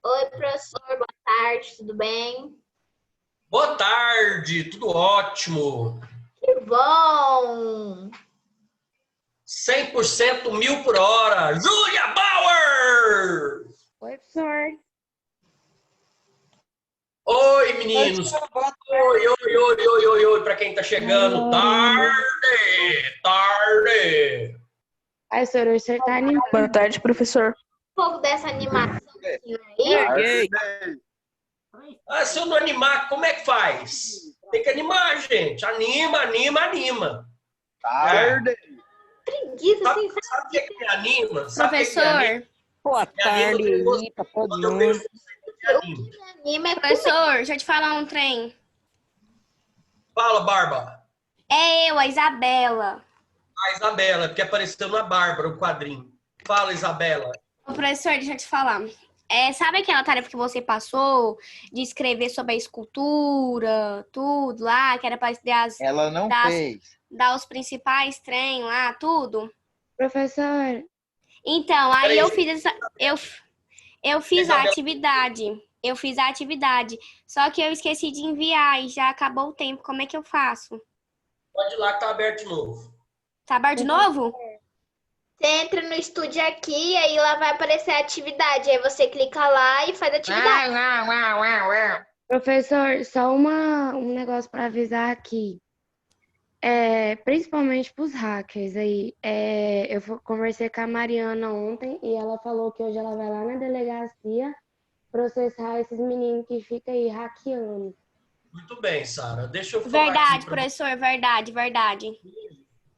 Oi, professor, boa tarde, tudo bem? Boa tarde, tudo ótimo. Que bom! 100% 1000 por hora. Júlia Bauer! Oi, professor. Oi, meninos. Oi, para quem tá chegando. Tarde. Ai, senhor, o senhor tá animado. Boa tarde, professor. Um pouco dessa animação aí. Se eu não animar, como é que faz? Tem que animar, gente. Anima. Tarde. Preguiça, assim, Sabe o que me anima? Professor, Boa tarde aí pra todo Quando eu mundo. vejo você, eu me animo. anima é professor, deixa eu te falar um trem. Fala, Bárbara. É eu, a Isabela. A Isabela, que apareceu na Bárbara, o quadrinho. Fala, Isabela. Ô, professor, deixa eu te falar. Sabe aquela tarefa que você passou de escrever sobre a escultura, tudo lá, que era para Ela não fez. dar os principais trem lá, tudo? Professor, Então, aí Peraí, eu fiz eu fiz a Isabela. atividade. Eu fiz a atividade. Só que eu esqueci de enviar e já acabou o tempo. Como é que eu faço? Pode ir lá que tá aberto de novo. Tá aberto de novo? Você entra no estúdio aqui, aí lá vai aparecer a atividade. Aí você clica lá e faz a atividade. professor, só um negócio para avisar aqui. Principalmente para os hackers aí. Conversei com a Mariana ontem e ela falou que hoje ela vai lá na delegacia processar esses meninos que ficam aí hackeando. Muito bem, Sara. Deixa eu falar Verdade, aqui pra... professor, verdade.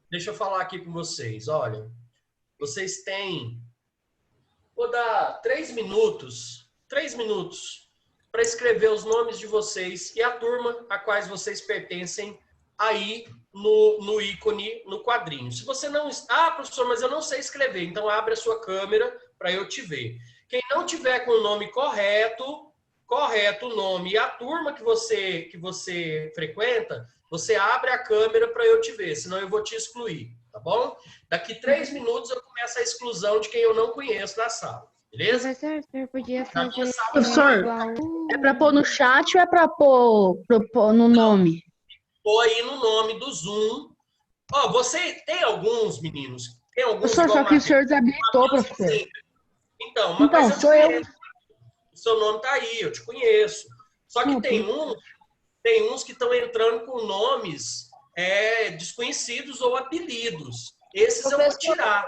Deixa eu falar aqui com vocês. Olha, vocês têm... Vou dar 3 minutos para escrever os nomes de vocês e a turma a quais vocês pertencem aí no ícone, no quadrinho. Se você não está... Ah, professor, mas eu não sei escrever. Então, abre a sua câmera para eu te ver. Quem não tiver com o nome correto o nome e a turma que você frequenta, você abre a câmera para eu te ver, senão eu vou te excluir, tá bom? Daqui 3 minutos eu começo a exclusão de quem eu não conheço na sala, beleza? Professor, o senhor podia fazer Professor, igual... é pra pôr no chat ou é pra pôr no nome? Ou aí no nome do Zoom. Ó, você tem alguns, meninos, tem alguns... Professor, só que o senhor desabilitou, professor. Então, mas Então, eu sou eu. conheço. O seu nome tá aí, eu te conheço. Só que tem uns que estão entrando com nomes desconhecidos ou apelidos. Esses eu vou tirar.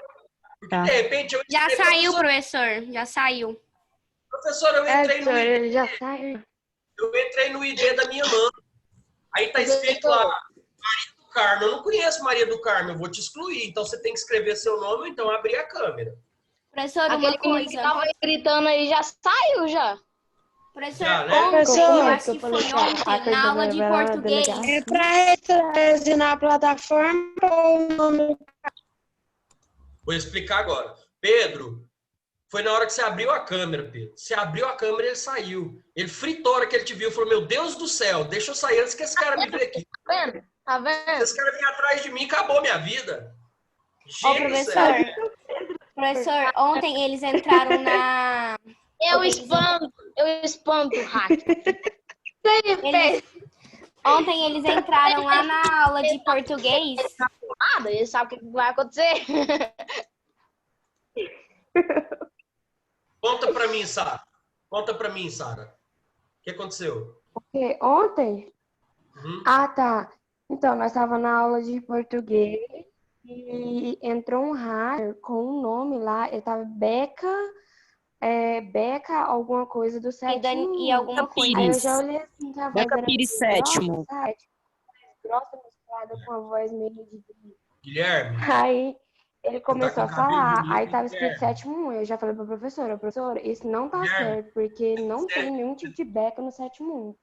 Porque, de repente, eu... Já saiu, professor. Já saiu. Professor, eu entrei no ID. já saiu. Eu entrei no ID da minha mãe. Aí tá escrito lá, Maria do Carmo. Eu não conheço Maria do Carmo, eu vou te excluir. Então você tem que escrever seu nome ou então abrir a câmera. Professor, Aquele uma coisa. que tava gritando aí já saiu, já. Professor, Já, né? ontem, eu acho Professor, que foi ontem, na aula de português. É para na plataforma ou o nome? Vou explicar agora. Pedro, foi na hora que você abriu a câmera, Pedro. Você abriu a câmera e ele saiu. Ele fritou a hora que ele te viu. Falou, meu Deus do céu, deixa eu sair antes que esse cara me veja aqui. Tá vendo? Tá vendo? Se esse cara vir atrás de mim, acabou minha vida. Ô, Gente, professor, ontem eles entraram na... Eu espanto o hack. Ontem eles entraram lá na aula de português. Nada, ele sabe o que vai acontecer. Conta pra mim, Sara. Conta pra mim, Sara. O que aconteceu? Ontem? Uhum. Ah, tá. Então, nós estávamos na aula de português e entrou um hacker com um nome lá, ele tava Beca alguma coisa do sétimo. E alguma coisa. Aí eu já olhei assim, que a voz Beca era Pires, sétimo. grossa, misturada com a voz meio de... Guilherme? Aí ele começou a com cabelo falar, bonito, aí tava escrito Guilherme. sétimo 1. Eu já falei pra professora, isso não tá Guilherme, certo, porque não sério? tem nenhum tipo de beca no sétimo 1.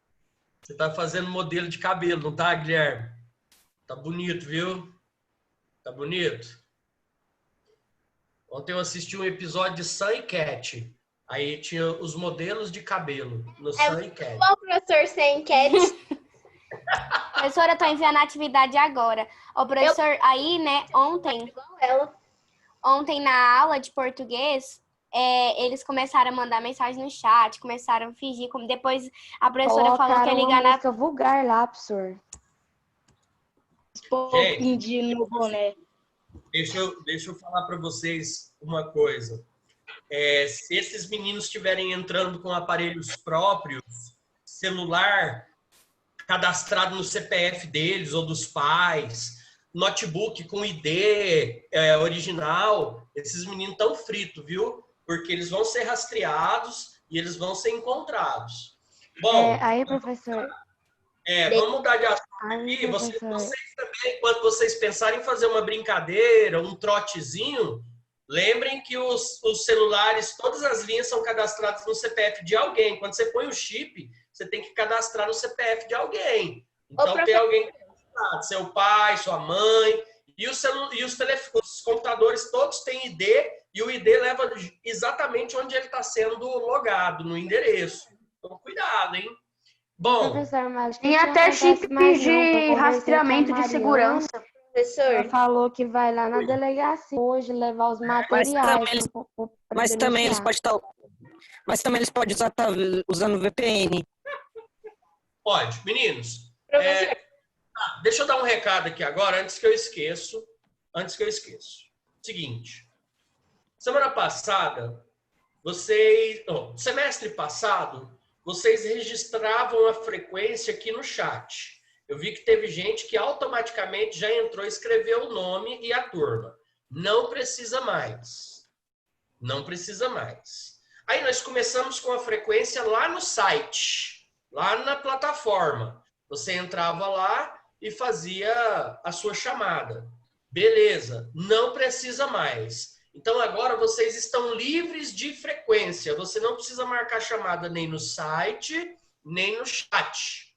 Você tá fazendo modelo de cabelo, não tá, Guilherme? Tá bonito, viu? Tá bonito? Ontem eu assisti um episódio de Sam e Cat. Aí tinha os modelos de cabelo no Sam e Cat. Bom, professor, sem enquete. Professora, eu tô enviando a atividade agora. Ô, professor, aí, né, Igual ela. ontem na aula de português, eles começaram a mandar mensagem no chat, começaram a fingir, como depois a professora falou que ia Colocaram ligar uma na... música vulgar lá, professor. Pouquinho de no boné. Deixa eu falar para vocês uma coisa. Se esses meninos estiverem entrando com aparelhos próprios, celular cadastrado no CPF deles ou dos pais, notebook com ID original, esses meninos estão fritos, viu? Porque eles vão ser rastreados e eles vão ser encontrados. Bom, Aí, professor. vamos mudar de assunto Aí, aqui. professor. Vocês também, quando vocês pensarem em fazer uma brincadeira, um trotezinho, lembrem que os celulares, todas as linhas são cadastradas no CPF de alguém. Quando você põe o chip, você tem que cadastrar no CPF de alguém. Então, tem alguém cadastrado, seu pai, sua mãe. E os computadores todos têm ID, e o ID leva exatamente onde ele está sendo logado, no endereço. Então, cuidado, hein? Bom, Professor, mas Tem isso até acontece chip mais não. de Eu conversei com a rastreamento de Mariana, segurança. Ela Professor, falou que vai lá na delegacia hoje levar os materiais. Mas também eles podem estar. Mas também eles podem estar usando VPN. pode. Meninos, professor, deixa eu dar um recado aqui agora, antes que eu esqueço. Seguinte, semana passada, semestre passado, vocês registravam a frequência aqui no chat. Eu vi que teve gente que automaticamente já entrou e escreveu o nome e a turma. Não precisa mais. Não precisa mais. Aí nós começamos com a frequência lá no site, lá na plataforma. Você entrava lá e fazia a sua chamada. Beleza, não precisa mais. Então agora vocês estão livres de frequência. Você não precisa marcar chamada nem no site, nem no chat.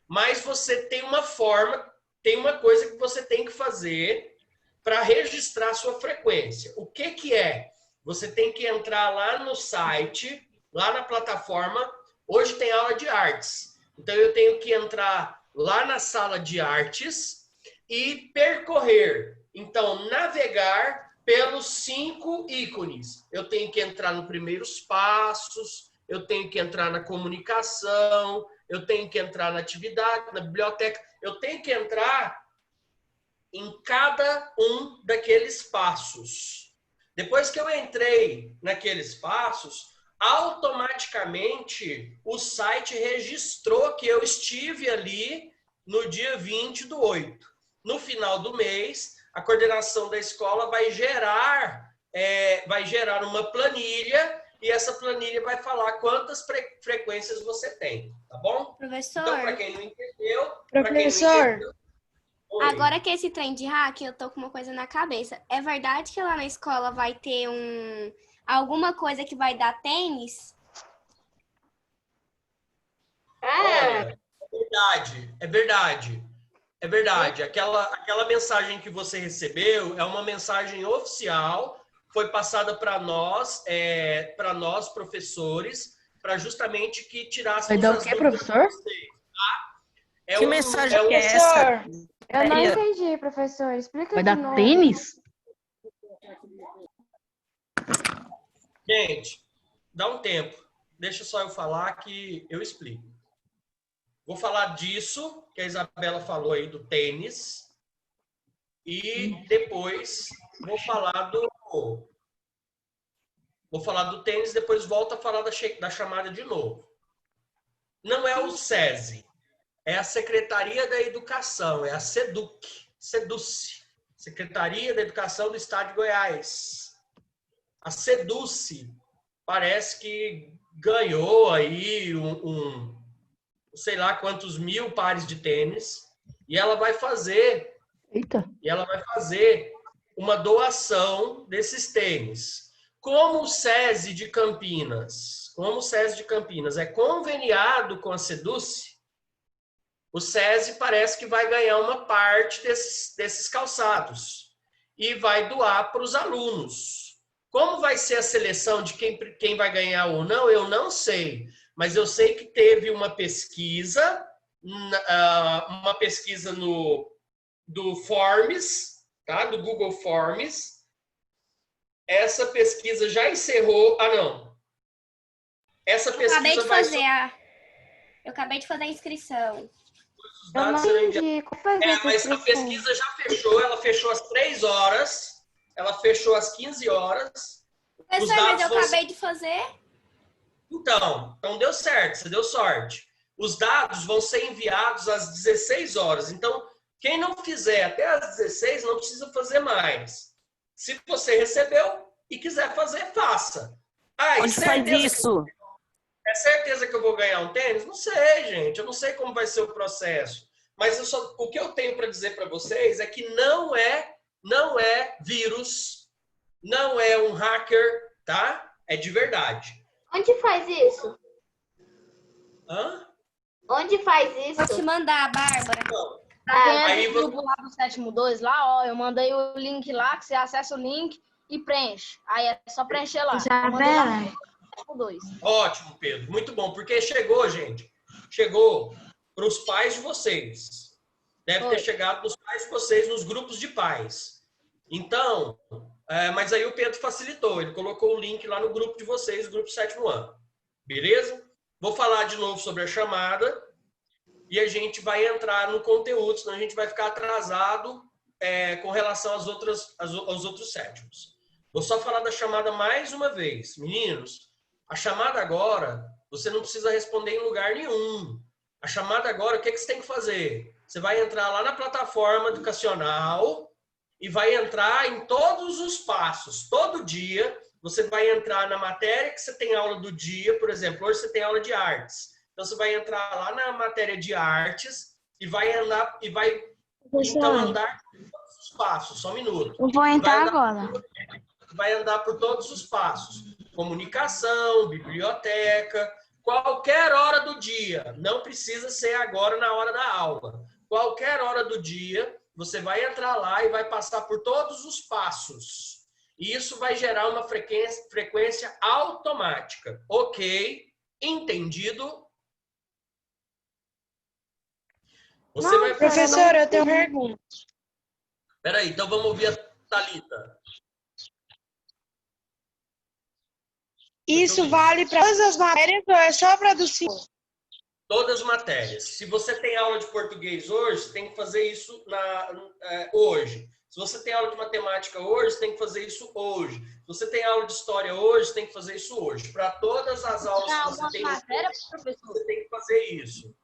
Mas você tem uma forma, tem uma coisa que você tem que fazer para registrar a sua frequência. O que que é? Você tem que entrar lá no site, lá na plataforma. Hoje tem aula de artes. Então eu tenho que entrar lá na sala de artes e percorrer. Então, navegar pelos 5 ícones. Eu tenho que entrar nos primeiros passos, eu tenho que entrar na comunicação, eu tenho que entrar na atividade, na biblioteca. Eu tenho que entrar em cada um daqueles passos. Depois que eu entrei naqueles passos, automaticamente o site registrou que eu estive ali no dia 20/8. No final do mês, a coordenação da escola vai gerar uma planilha e essa planilha vai falar quantas frequências você tem, tá bom? Professor, Então, para quem não entendeu... Professor, Oi. agora que esse trem de hack, eu tô com uma coisa na cabeça. É verdade que lá na escola vai ter alguma coisa que vai dar tênis? Olha, é verdade. Aquela mensagem que você recebeu é uma mensagem oficial, foi passada para nós professores, para justamente que tirássemos Vai dar o as quê, dúvidas professor? de vocês, tá? Que mensagem que é essa? Eu não Maria. entendi, professor. Explica Vai de dar novo. tênis? Gente, dá um tempo. Deixa só eu falar que eu explico. Vou falar disso, que a Isabela falou aí do tênis. E depois vou falar do tênis, depois volto a falar da chamada de novo. Não é o SESI, é a Secretaria da Educação, é a SEDUC, Secretaria da Educação do Estado de Goiás. A SEDUC parece que ganhou aí sei lá quantos mil pares de tênis, e ela vai fazer uma doação desses tênis. Como o SESI de Campinas é conveniado com a SEDUC, o SESI parece que vai ganhar uma parte desses calçados e vai doar para os alunos. Como vai ser a seleção de quem vai ganhar ou não, eu não sei. Mas eu sei que teve uma pesquisa uma pesquisa do Forms, tá? Do Google Forms. Essa pesquisa já encerrou. Ah, não. Essa pesquisa vai... Eu acabei de fazer a inscrição. Os dados serão enviados. Mas a pesquisa já fechou. Ela fechou às 3 horas. Ela fechou às 15 horas. Professor, mas eu acabei de fazer. Então deu certo. Você deu sorte. Os dados vão ser enviados às 16 horas. Então, quem não fizer até às 16 não precisa fazer mais. Se você recebeu e quiser fazer, faça. Onde faz isso? É certeza que eu vou ganhar um tênis? Não sei, gente. Eu não sei como vai ser o processo. Mas o que eu tenho para dizer para vocês é que não é vírus, não é um hacker, tá? É de verdade. Onde faz isso? Hã? Onde faz isso? Vou te mandar, Bárbara. Não. Aí o grupo lá do 7.2, lá, ó, eu mandei o link lá, que você acessa o link e preenche. Aí é só preencher lá. Isabela. Ótimo, Pedro. Muito bom, porque chegou, gente. Chegou para os pais de vocês. Deve ter chegado nos pais de vocês, nos grupos de pais. Então, mas aí o Pedro facilitou. Ele colocou o link lá no grupo de vocês, grupo 7º ano. Beleza? Vou falar de novo sobre a chamada e a gente vai entrar no conteúdo, senão a gente vai ficar atrasado com relação aos outros sétimos. Vou só falar da chamada mais uma vez. Meninos, a chamada agora, você não precisa responder em lugar nenhum. A chamada agora, o que você tem que fazer? Você vai entrar lá na plataforma educacional e vai entrar em todos os passos. Todo dia, você vai entrar na matéria que você tem aula do dia. Por exemplo, hoje você tem aula de artes. Então, você vai entrar lá na matéria de artes e vai andar andar por todos os passos. Só um minuto. Eu vou entrar agora. Vai andar por todos os passos. Comunicação, biblioteca, qualquer hora do dia. Não precisa ser agora na hora da aula. Qualquer hora do dia, você vai entrar lá e vai passar por todos os passos. E isso vai gerar uma frequência automática. Ok? Entendido? Professor, eu tenho pergunta. Peraí, então vamos ouvir a Thalita. Isso vale para todas as matérias ou é só para do 5? Todas as matérias. Se você tem aula de português hoje, você tem que fazer isso hoje. Se você tem aula de matemática hoje, você tem que fazer isso hoje. Se você tem aula de história hoje, você tem que fazer isso hoje. Para todas as aulas que você tem, você tem que fazer isso.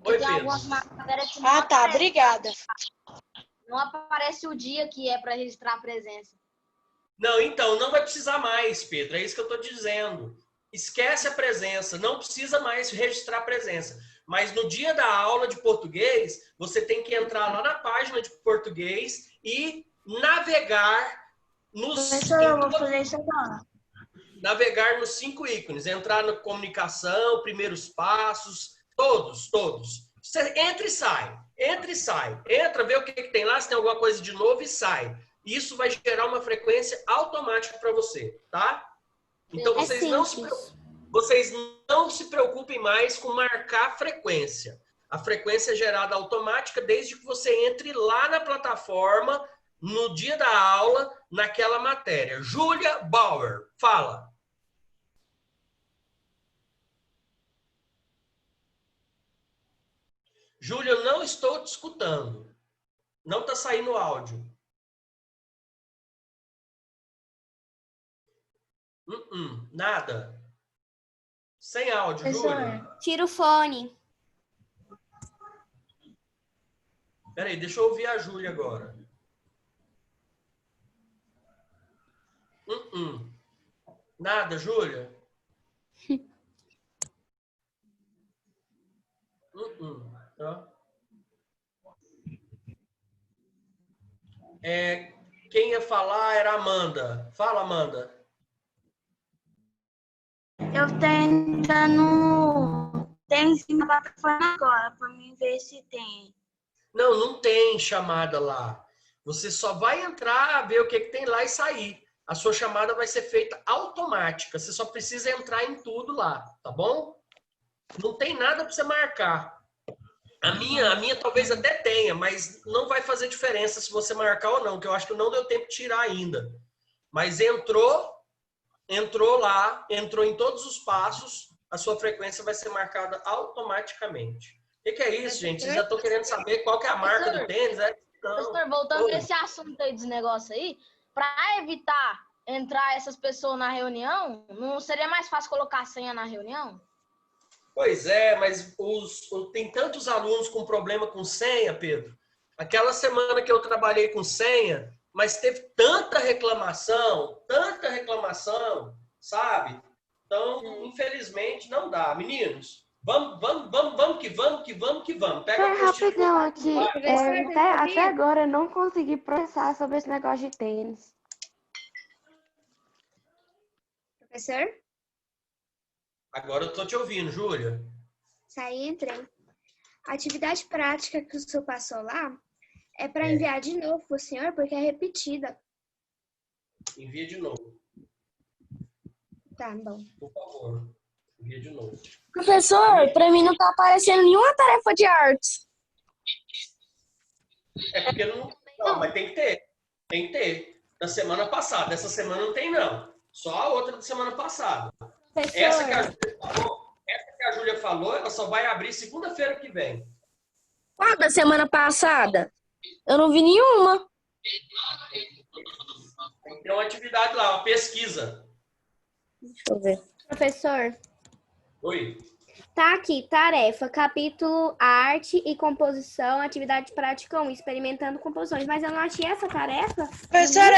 Oi, Pedro. Ah, tá. Obrigada. Não aparece o dia que é para registrar a presença. Não, então, não vai precisar mais, Pedro. É isso que eu estou dizendo. Esquece a presença. Não precisa mais registrar a presença. Mas no dia da aula de português, você tem que entrar lá na página de português e navegar nos... Professor, eu vou fazer isso agora. Navegar nos 5 ícones. Entrar na comunicação, primeiros passos, todos. Você entra e sai. Entra, vê o que tem lá, se tem alguma coisa de novo e sai. Isso vai gerar uma frequência automática para você, tá? Então vocês não se preocupem mais com marcar frequência. A frequência é gerada automática desde que você entre lá na plataforma, no dia da aula, naquela matéria. Júlia Bauer, fala. Júlia, eu não estou te escutando. Não está saindo áudio. Nada. Sem áudio, Júlia. Tira o fone. Peraí, deixa eu ouvir a Júlia agora. Nada, Júlia? Tá. Quem ia falar era a Amanda. Fala, Amanda. Eu tô tentando... Tem em cima da plataforma agora, para mim ver se tem. Não tem chamada lá. Você só vai entrar, ver o que tem lá e sair. A sua chamada vai ser feita automática. Você só precisa entrar em tudo lá, tá bom? Não tem nada para você marcar. A minha talvez até tenha, mas não vai fazer diferença se você marcar ou não, que eu acho que não deu tempo de tirar ainda. Mas entrou lá, entrou em todos os passos, a sua frequência vai ser marcada automaticamente. O que é isso, gente? Vocês já estão querendo saber qual que é a marca do tênis? Professor, voltando nesse assunto aí desse negócio aí, para evitar entrar essas pessoas na reunião, não seria mais fácil colocar a senha na reunião? Pois é, mas tem tantos alunos com problema com senha, Pedro. Aquela semana que eu trabalhei com senha, mas teve tanta reclamação, sabe? Então, infelizmente, não dá. Meninos, vamos que vamos. Pega a Rapidão aqui. Até agora eu não consegui processar sobre esse negócio de tênis. Professor? Agora eu tô te ouvindo, Júlia. Saí e entrei. A atividade prática que o senhor passou lá é para enviar de novo para o senhor, porque é repetida. Envia de novo. Tá bom. Por favor, envia de novo. Professor, para mim não tá aparecendo nenhuma tarefa de artes. É porque não, mas tem que ter. Tem que ter. Da semana passada. Essa semana não tem, não. Só a outra da semana passada. Professor. Essa que a Júlia falou, ela só vai abrir segunda-feira que vem. Qual da semana passada? Eu não vi nenhuma. Tem uma atividade lá, uma pesquisa. Deixa eu ver. Professor, Oi. tá aqui, tarefa, capítulo arte e composição, atividade prática 1, experimentando composições. Mas eu não achei essa tarefa. Professora,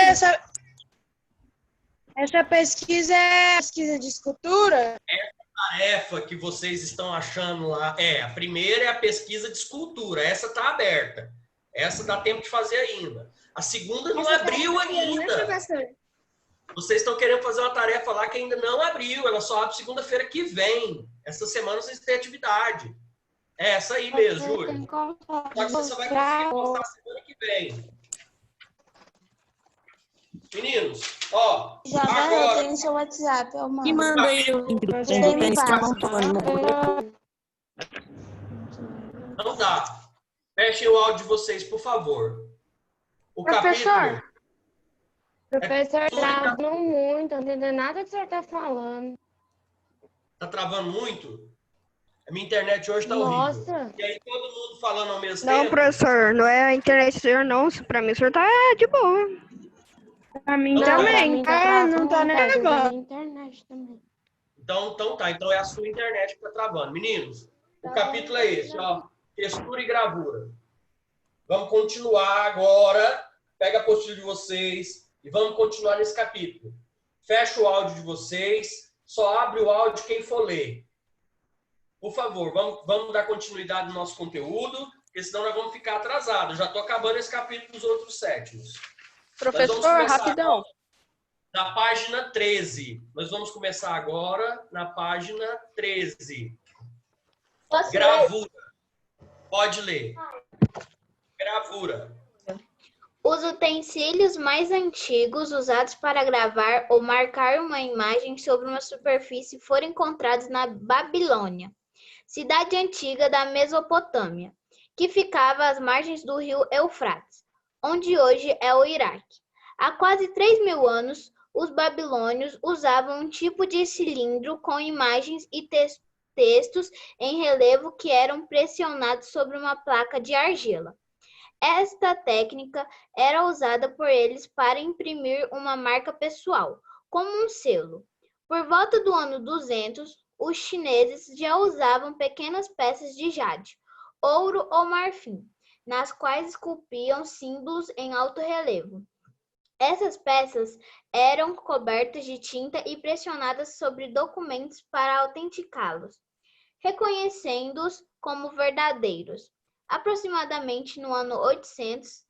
essa pesquisa é pesquisa de escultura? Tarefa que vocês estão achando lá, a primeira é a pesquisa de escultura. Essa está aberta. Essa dá tempo de fazer ainda. A segunda não abriu ainda. Vocês estão querendo fazer uma tarefa lá que ainda não abriu. Ela só abre segunda-feira que vem. Essa semana vocês têm atividade. É essa aí mesmo, Júlia. Só que você só vai conseguir postar semana que vem. Meninos, ó. Já agora... tem no seu WhatsApp, eu mando. Me manda aí o link do tênis que eu não tô Não dá. Fechem o áudio de vocês, por favor. O Professor, capítulo... travando muito, não entendendo nada que o senhor tá falando. Tá travando muito? A minha internet hoje tá horrível. Nossa. E aí todo mundo falando ao mesmo Não, tempo? professor, não é a internet do senhor, não. Pra mim, o senhor tá de boa. Pra mim Não, também. Não tá nem agora. Internet também. Então tá. Então é a sua internet que tá travando. Meninos, o capítulo é esse, ó. Textura e gravura. Vamos continuar agora. Pega a apostila de vocês e vamos continuar nesse capítulo. Fecha o áudio de vocês. Só abre o áudio quem for ler. Por favor, vamos dar continuidade no nosso conteúdo, porque senão nós vamos ficar atrasados. Já estou acabando esse capítulo dos outros sétimos. Professor, rapidão. Na página 13. Nós vamos começar agora na página 13. Gravura. Pode ler. Gravura. Os utensílios mais antigos usados para gravar ou marcar uma imagem sobre uma superfície foram encontrados na Babilônia, cidade antiga da Mesopotâmia, que ficava às margens do rio Eufrates, onde hoje é o Iraque. Há quase 3.000 anos, os babilônios usavam um tipo de cilindro com imagens e textos em relevo que eram pressionados sobre uma placa de argila. Esta técnica era usada por eles para imprimir uma marca pessoal, como um selo. Por volta do ano 200, os chineses já usavam pequenas peças de jade, ouro ou marfim, nas quais esculpiam símbolos em alto relevo. Essas peças eram cobertas de tinta e pressionadas sobre documentos para autenticá-los, reconhecendo-os como verdadeiros. Aproximadamente no ano 800,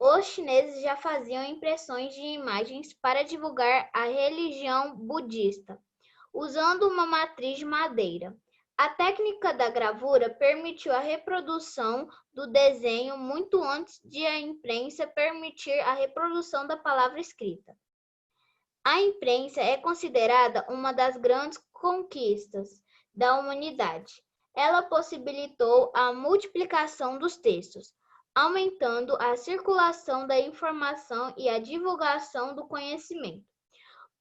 os chineses já faziam impressões de imagens para divulgar a religião budista, usando uma matriz de madeira. A técnica da gravura permitiu a reprodução do desenho muito antes de a imprensa permitir a reprodução da palavra escrita. A imprensa é considerada uma das grandes conquistas da humanidade. Ela possibilitou a multiplicação dos textos, aumentando a circulação da informação e a divulgação do conhecimento.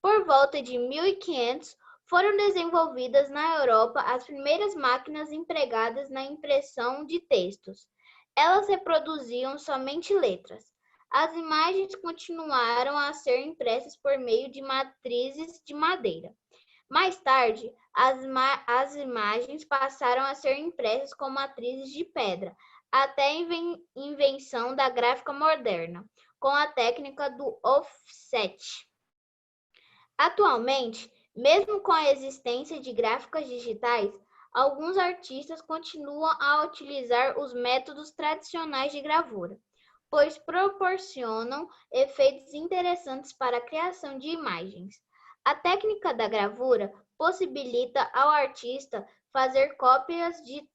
Por volta de 1500, foram desenvolvidas na Europa as primeiras máquinas empregadas na impressão de textos. Elas reproduziam somente letras. As imagens continuaram a ser impressas por meio de matrizes de madeira. Mais tarde, as imagens passaram a ser impressas com matrizes de pedra, até a invenção da gráfica moderna, com a técnica do offset. Atualmente, mesmo com a existência de gráficas digitais, alguns artistas continuam a utilizar os métodos tradicionais de gravura, pois proporcionam efeitos interessantes para a criação de imagens. A técnica da gravura possibilita ao artista fazer cópias de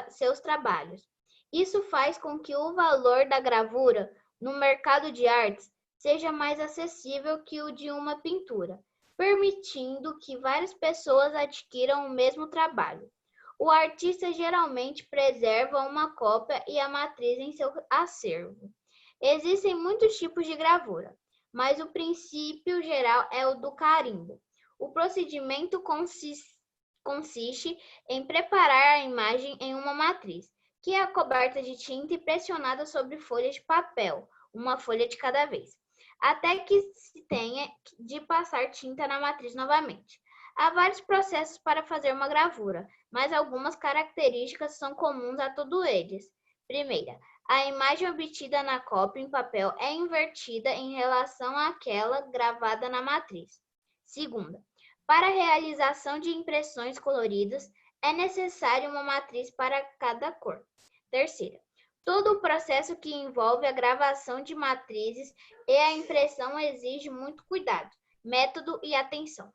seus trabalhos. Isso faz com que o valor da gravura no mercado de artes seja mais acessível que o de uma pintura, permitindo que várias pessoas adquiram o mesmo trabalho. O artista geralmente preserva uma cópia e a matriz em seu acervo. Existem muitos tipos de gravura, mas o princípio geral é o do carimbo. O procedimento consiste em preparar a imagem em uma matriz, que é coberta de tinta e pressionada sobre folhas de papel, uma folha de cada vez, até que se tenha de passar tinta na matriz novamente. Há vários processos para fazer uma gravura, mas algumas características são comuns a todos eles. Primeira, a imagem obtida na cópia em papel é invertida em relação àquela gravada na matriz. Segunda, para a realização de impressões coloridas, é necessária uma matriz para cada cor. Terceira, todo o processo que envolve a gravação de matrizes e a impressão exige muito cuidado, método e atenção.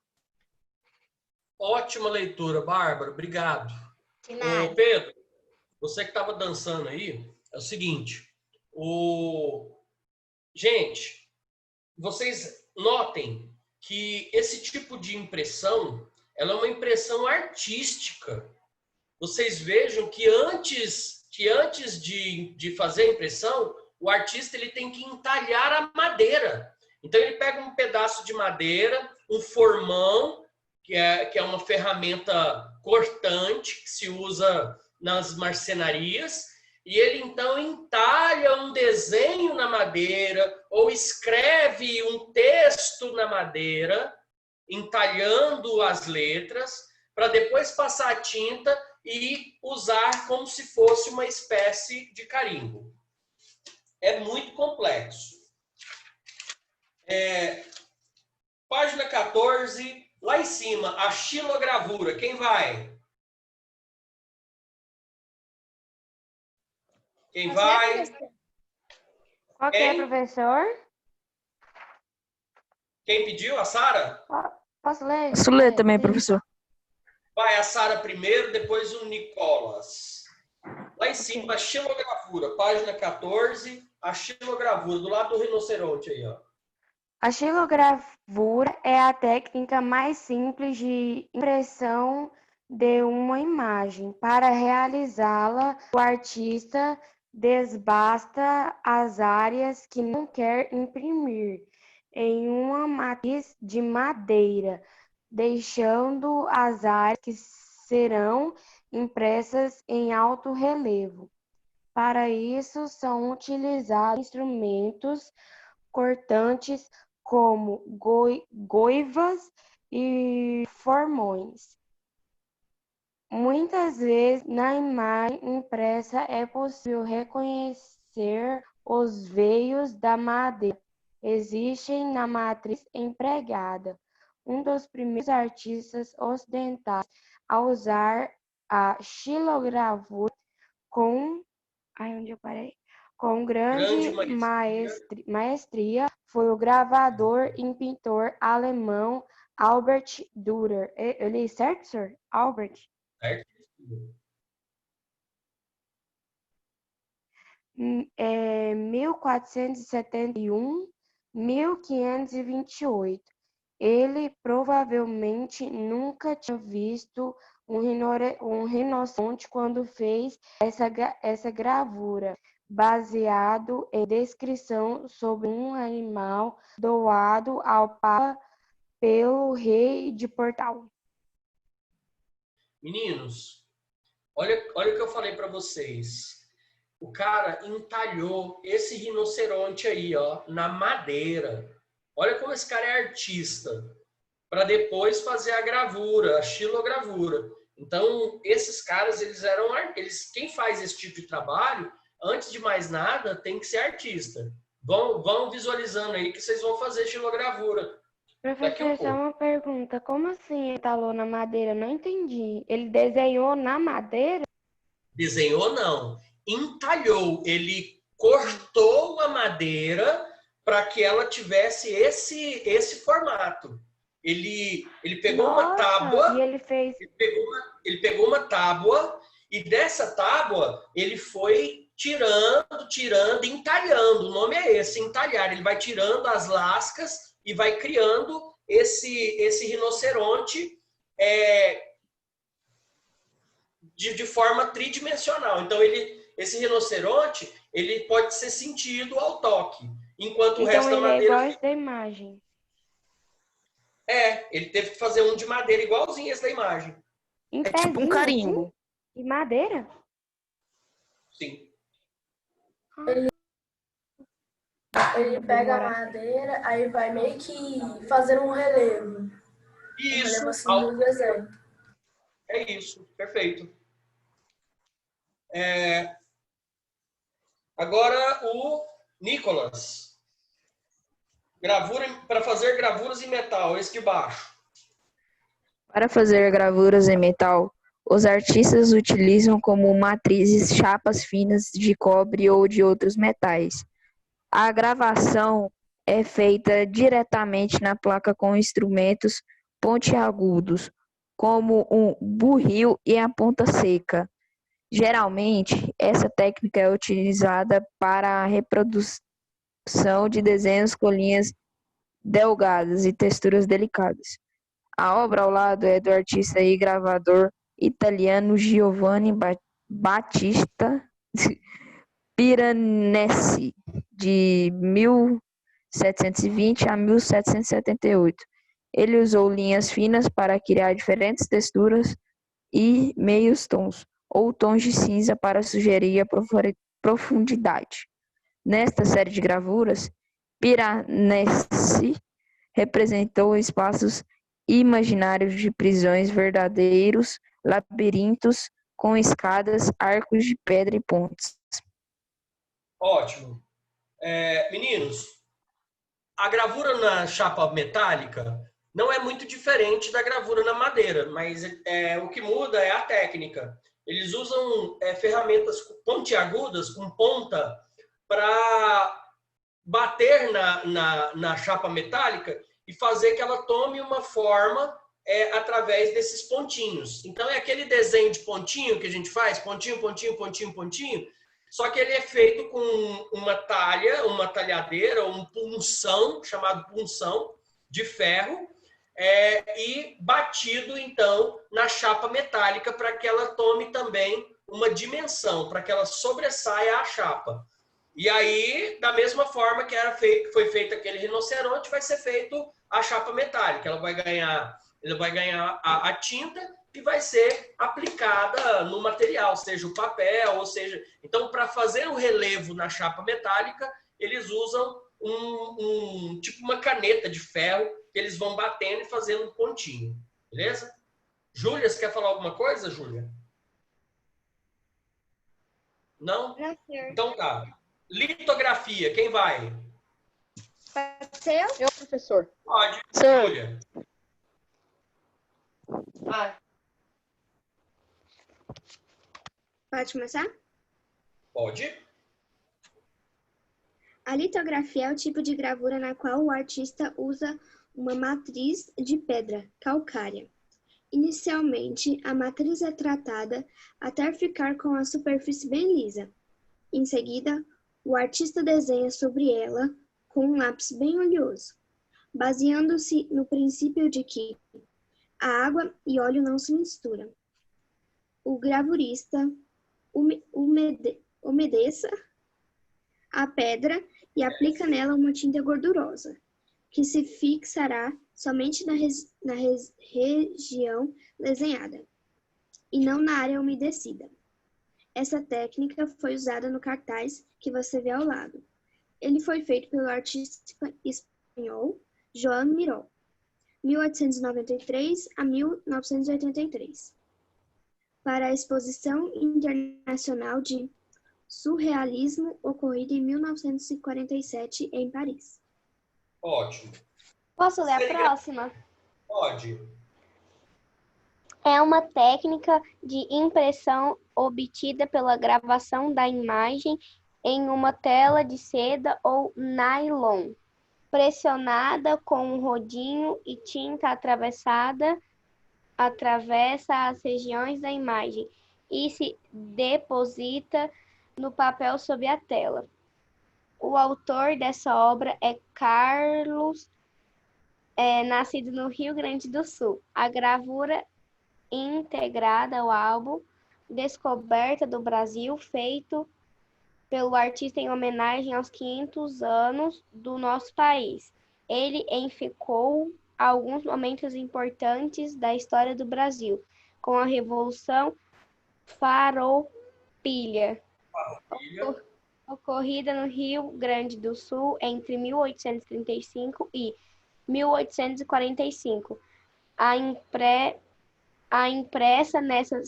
Ótima leitura, Bárbara. Obrigado. Ô, Pedro, você que estava dançando aí, é o seguinte. Gente, vocês notem que esse tipo de impressão, ela é uma impressão artística. Vocês vejam que antes de fazer a impressão, o artista ele tem que entalhar a madeira. Então ele pega um pedaço de madeira, um formão, que é uma ferramenta cortante que se usa nas marcenarias, e ele então entalha um desenho na madeira ou escreve um texto na madeira, entalhando as letras, para depois passar a tinta e usar como se fosse uma espécie de carimbo. É muito complexo. Página 14, lá em cima, a xilogravura. Quem vai? Quem vai? Qual que é, professor? Quem pediu? A Sara? Posso ler? Posso ler também, professor. Vai a Sara primeiro, depois o Nicolas. Lá em cima, a xilogravura, página 14, a xilogravura, do lado do rinoceronte aí, ó. A xilogravura é a técnica mais simples de impressão de uma imagem. Para realizá-la, o artista desbasta as áreas que não quer imprimir em uma matriz de madeira, deixando as áreas que serão impressas em alto relevo. Para isso, são utilizados instrumentos cortantes como goivas e formões. Muitas vezes, na imagem impressa, é possível reconhecer os veios da madeira existem na matriz empregada. Um dos primeiros artistas ocidentais a usar a xilogravura com grande maestria foi o gravador e pintor alemão Albert Dürer. Eu li certo, senhor? Albert? Certo. 1471, 1528. Ele provavelmente nunca tinha visto um rinoceronte quando fez essa gravura, baseado em descrição sobre um animal doado ao Papa pelo rei de Portugal. Meninos, olha o que eu falei para vocês. O cara entalhou esse rinoceronte aí, ó, na madeira. Olha como esse cara é artista, para depois fazer a gravura, a xilogravura. Então, esses caras, quem faz esse tipo de trabalho, antes de mais nada, tem que ser artista. Vão visualizando aí que vocês vão fazer xilogravura. Professor, só uma pergunta. Como assim ele entalou na madeira? Não entendi. Ele desenhou na madeira? Desenhou, não. Entalhou. Ele cortou a madeira para que ela tivesse esse formato. Ele pegou uma tábua. E ele fez. Ele pegou uma tábua e dessa tábua ele foi tirando, entalhando. O nome é esse, entalhar. Ele vai tirando as lascas e vai criando esse rinoceronte de forma tridimensional. Então, esse rinoceronte ele pode ser sentido ao toque, enquanto o resto da madeira... Então, ele é igual esse da imagem. Ele teve que fazer um de madeira igualzinho esse da imagem. É tipo um carimbo. De madeira? Sim. Ele pega a madeira, aí vai meio que fazer um relevo. Isso. Um relevo assim do desenho. É isso, perfeito. Agora o Nicolas. Para fazer gravuras em metal, esse de baixo. Para fazer gravuras em metal, os artistas utilizam como matrizes chapas finas de cobre ou de outros metais. A gravação é feita diretamente na placa com instrumentos pontiagudos, como um burril e a ponta seca. Geralmente, essa técnica é utilizada para a reprodução de desenhos com linhas delgadas e texturas delicadas. A obra ao lado é do artista e gravador italiano Giovanni Battista Piranesi, de 1720 a 1778. Ele usou linhas finas para criar diferentes texturas e meios tons, ou tons de cinza para sugerir a profundidade. Nesta série de gravuras, Piranesi representou espaços imaginários de prisões verdadeiros, labirintos com escadas, arcos de pedra e pontes. Ótimo. Meninos, a gravura na chapa metálica não é muito diferente da gravura na madeira, mas o que muda é a técnica. Eles usam ferramentas pontiagudas, com ponta, para bater na chapa metálica e fazer que ela tome uma forma através desses pontinhos. Então, é aquele desenho de pontinho que a gente faz, pontinho, pontinho, pontinho, pontinho, só que ele é feito com uma talhadeira, um punção, chamado punção, de ferro, e batido, então, na chapa metálica para que ela tome também uma dimensão, para que ela sobressaia a chapa. E aí, da mesma forma que foi feito aquele rinoceronte, vai ser feito a chapa metálica. Ele vai ganhar a tinta e vai ser aplicada no material, seja o papel, ou seja... Então, para fazer o relevo na chapa metálica, eles usam tipo uma caneta de ferro que eles vão batendo e fazendo um pontinho. Beleza? Júlia, você quer falar alguma coisa, Júlia? Não? Não, senhor. Então tá. Litografia, quem vai? Pode ser eu? Professor. Pode, Senhor. Júlia. Pode começar? Pode. A litografia é o tipo de gravura na qual o artista usa uma matriz de pedra calcária. Inicialmente, a matriz é tratada até ficar com a superfície bem lisa. Em seguida, o artista desenha sobre ela com um lápis bem oleoso, baseando-se no princípio de que a água e óleo não se misturam. o gravurista umedeça a pedra e aplica nela uma tinta gordurosa, que se fixará somente na região desenhada, e não na área umedecida. Essa técnica foi usada no cartaz que você vê ao lado. Ele foi feito pelo artista espanhol Joan Miró, 1893 a 1983, para a Exposição Internacional de Surrealismo ocorrida em 1947 em Paris. Ótimo. Posso ler a próxima? Pode. É uma técnica de impressão obtida pela gravação da imagem em uma tela de seda ou nylon, pressionada com um rodinho e tinta atravessa as regiões da imagem e se deposita no papel sob a tela. O autor dessa obra é Carlos, nascido no Rio Grande do Sul. A gravura integrada ao álbum Descoberta do Brasil, feito pelo artista em homenagem aos 500 anos do nosso país. Ele enfocou alguns momentos importantes da história do Brasil, com a Revolução Farroupilha, ocorrida no Rio Grande do Sul entre 1835 e 1845. A impressa nessa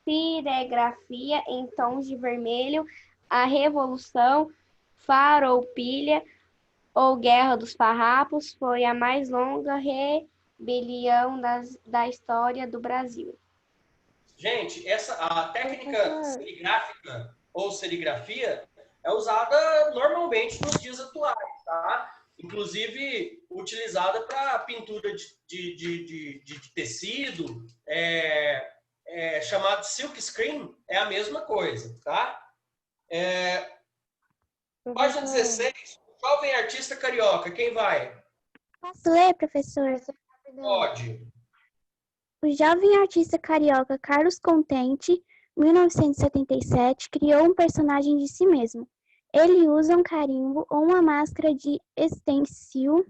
ciregrafia em tons de vermelho, a Revolução Farroupilha, ou Guerra dos Farrapos, foi a mais longa rebelião da história do Brasil. Gente, a técnica serigráfica ou serigrafia é usada normalmente nos dias atuais, tá? Inclusive utilizada para pintura de tecido, chamado silk screen, é a mesma coisa, tá? Página 16, jovem artista carioca, quem vai? Posso ler, professor? Pode. O jovem artista carioca Carlos Contente, 1977, criou um personagem de si mesmo. Ele usa um carimbo ou uma máscara de stencil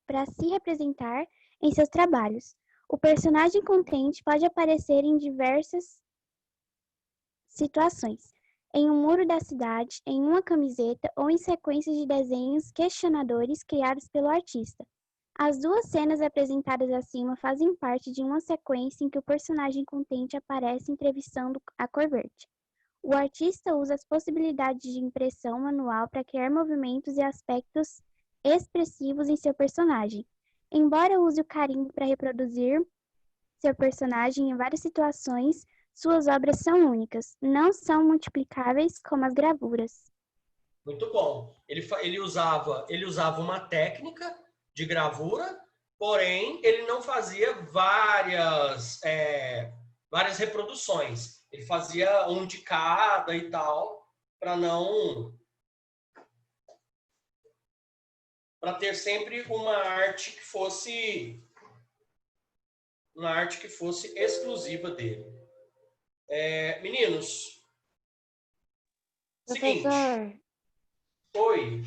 para se representar em seus trabalhos. O personagem Contente pode aparecer em diversas situações. Em um muro da cidade, em uma camiseta ou em sequências de desenhos questionadores criados pelo artista. As duas cenas apresentadas acima fazem parte de uma sequência em que o personagem Contente aparece entrevistando a cor verde. O artista usa as possibilidades de impressão manual para criar movimentos e aspectos expressivos em seu personagem. Embora use o carimbo para reproduzir seu personagem em várias situações, suas obras são únicas, não são multiplicáveis como as gravuras. Muito bom. Ele usava uma técnica de gravura, porém ele não fazia várias reproduções. Ele fazia um de cada e tal, para ter sempre uma arte que fosse exclusiva dele. Meninos, seguinte. Professor, Oi.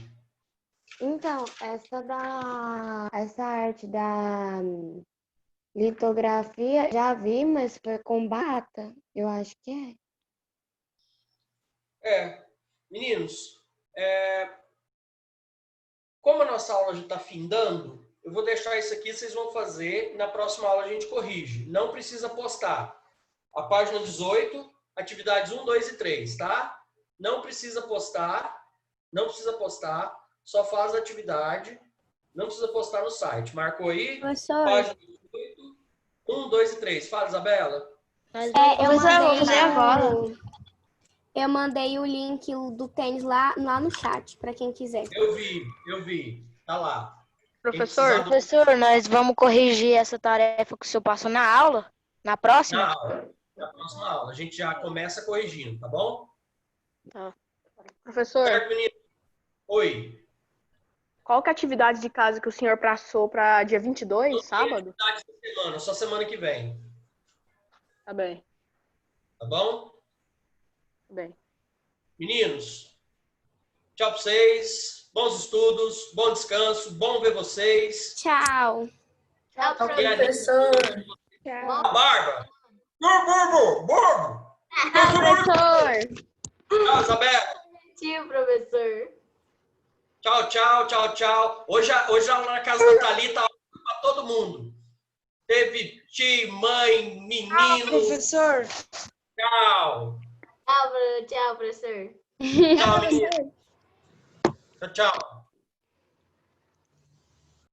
então, essa arte da litografia, já vi, mas foi com bata, eu acho que é. Meninos, como a nossa aula já está findando, eu vou deixar isso aqui, vocês vão fazer, na próxima aula a gente corrige. Não precisa postar. A página 18, atividades 1, 2 e 3, tá? Não precisa postar, só faz a atividade, não precisa postar no site. Marcou aí? Professor. Página 18, 1, 2 e 3. Fala, Isabela. Eu mandei o link do tênis lá no chat, para quem quiser. Eu vi. Tá lá. Professor, nós vamos corrigir essa tarefa que o senhor passou na aula? Na próxima? Na próxima aula. A gente já começa corrigindo, tá bom? Tá. Professor, Certo, menino? Oi. qual que é a atividade de casa que o senhor passou para dia 22, sábado? Atividade da semana, só semana que vem. Tá bem. Tá bom? Bem. Meninos, tchau pra vocês. Bons estudos, bom descanso, bom ver vocês. Tchau. Tchau, professor. A Bárbara. Barba. Professor. Tchau, Isabela. Tio, professor. Tchau, tchau, tchau, tchau. Hoje a aula na casa da Thalita para todo mundo. Teve tio, mãe, menino. Professor. Tchau. Tchau, professor. Tchau, menino. Tchau, tchau.